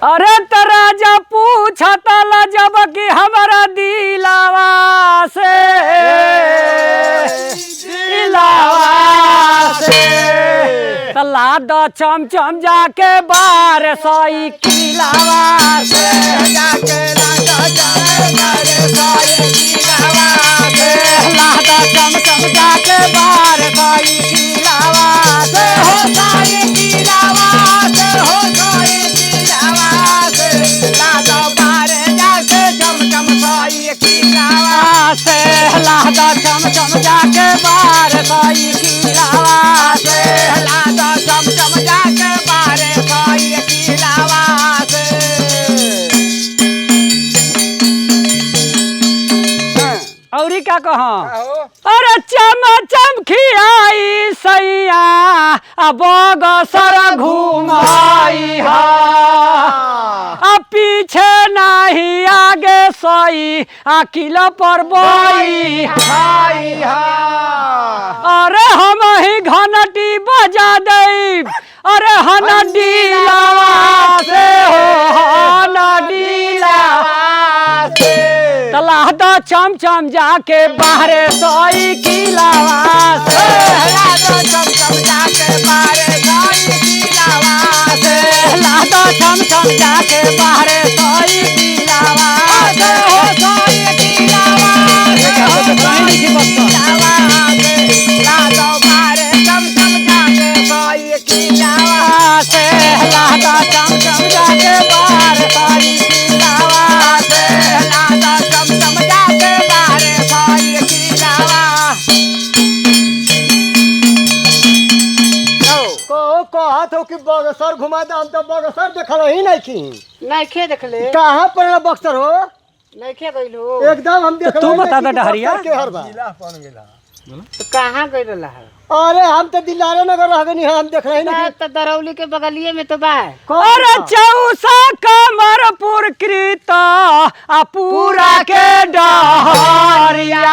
अरे त राजा पूछता ला जब कि हमारा दिलावा से तला द चम चम जाके बार सोई किलावा से जाके लादा चम चम जाके बार सोई किलावा से हो सोई किलावा से हो सोई किलावा से लादा बार जाके चम चम सोई किलावा से लादा चम चम जाके बार सोई किलावा से लादा चम चम जाके बार सोई किलावा से औरी का कहो अरे चम चमखियाई सैया बग सर घुमाई हा पीछे नहीं आगे सोई किला पर बोई हाई हा अरे हम ही घंटी बजा दे अरे हनडी लावा से हो हनडी लावा से तलादा चम चम जाके बाहरे सोई किलावा से लादा चम चम जाके बाहरे सोई किलावा से लादा चम चम जाके बाहरे सोई किलावा से हो सोई किलावा से हो सोई किलावा से लादा बाहरे चम चम जाके सोई किलावा से लादा चम चम जाके बाहरे सोई किलावा से लादा चम चम जाके बाहरे सोई किलावा कहत हो कि बक्सर घुमा दे हम तो बक्सर देखल ही नहीं थी नइखे देखले कहाँ पर बक्सर हो नइखे गइल हो एकदम हम देख तू बता दे डहरिया तो कहाँ गइल रहा है अरे हम तो दिलारे नगर रह गनी हम देख रहे नहीं तो दरौली के बगलिए में तो बा अरे चौसा कमरपुर कृत पूरा के डहरिया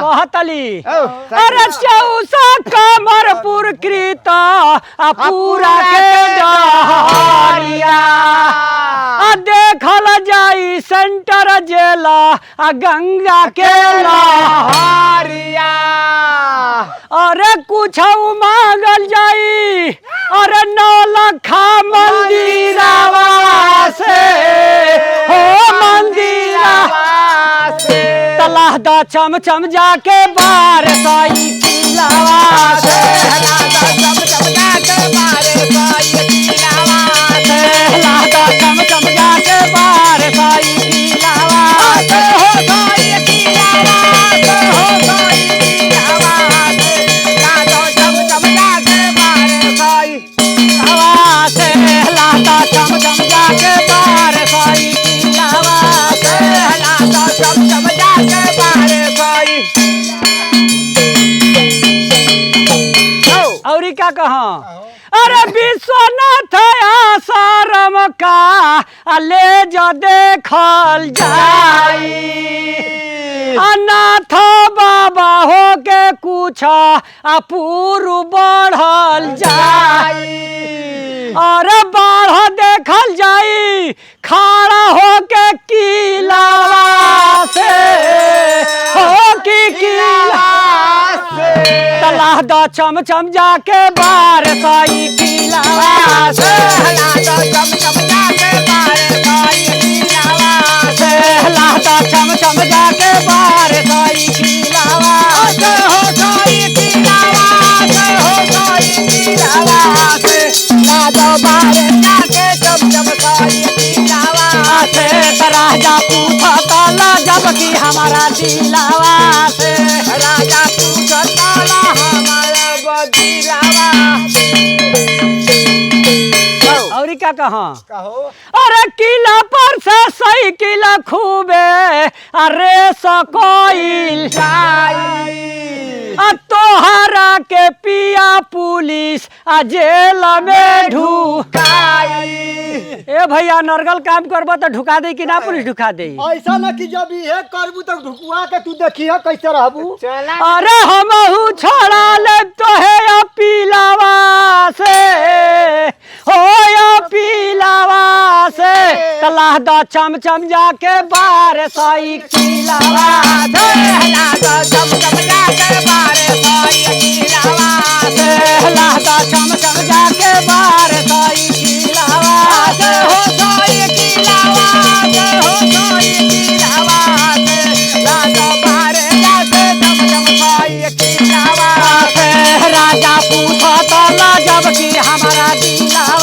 कहतली अरे चौसा कमरपुर कृत पूरा के डहरिया देखल जाई सेंटर जेला गंगा के लहरिया अरे कुछ मांगल जाई अरे 9 लखा मंदिरावा से हो मंदिरावा से तलादा चम चम जाके बार सोई किलावा से लादा चम चम जाके बार सोई किलावा से लादा चम चम जाके बार सोई किलावा से हो सोई किलावा से हो सोई किलावा से लादा चम चम जाके बार सोई किलावा से लादा चम चम जाके बार सोई किलावा से लादा चम चम जाके बार सोई औरी क्या कहा अरे विश्वनाथ आश्रम का ले जो देखल जाई अनाथ बाबा हो के कुछ पूर्व बढ़ल जाई अरे बाढ़ देखल जाई खड़ा हो के किलावा से हो की किला तलादा चम चम जाके बार सोई किलावा से लादा चम चम जाके बार सोई किलावा से लादा चम चम जाके बार सोई किलावा से हो सोई किलावा से हो सोई किलावा से लादा बार जाके चम चम सोई किलावा से राजा पूछता ला जब कि हमारा दिलावा से राजा पूछता ला हमारा बदिलावा औरी क्या कहा अरे किला पर से सही किला खूबे अरे सकोइल तोहरा के पिया पुलिस जेल में ढुकाई ए भैया नरगल काम करबो तो ढुका दे कि ना पुलिस ढुका दे ऐसा ना कि जब ये करबू तो ढुकुआ के तू देखिए कैसे रहबू अरे हमहू छोड़ा ले तो है पीलावा से हो या पीलावा तलाह दा चम चम जाके बार साइकिलवा से लाह दा चम चम जाके बार साइकिलवा से लाह दा चम चम जाके बार साइकिलवा से हो साइकिलवा से हो साइकिलवा से लाह दा बार जाके चम चम साइकिलवा से राजा पूछा तला जब कि हमारा दिलवा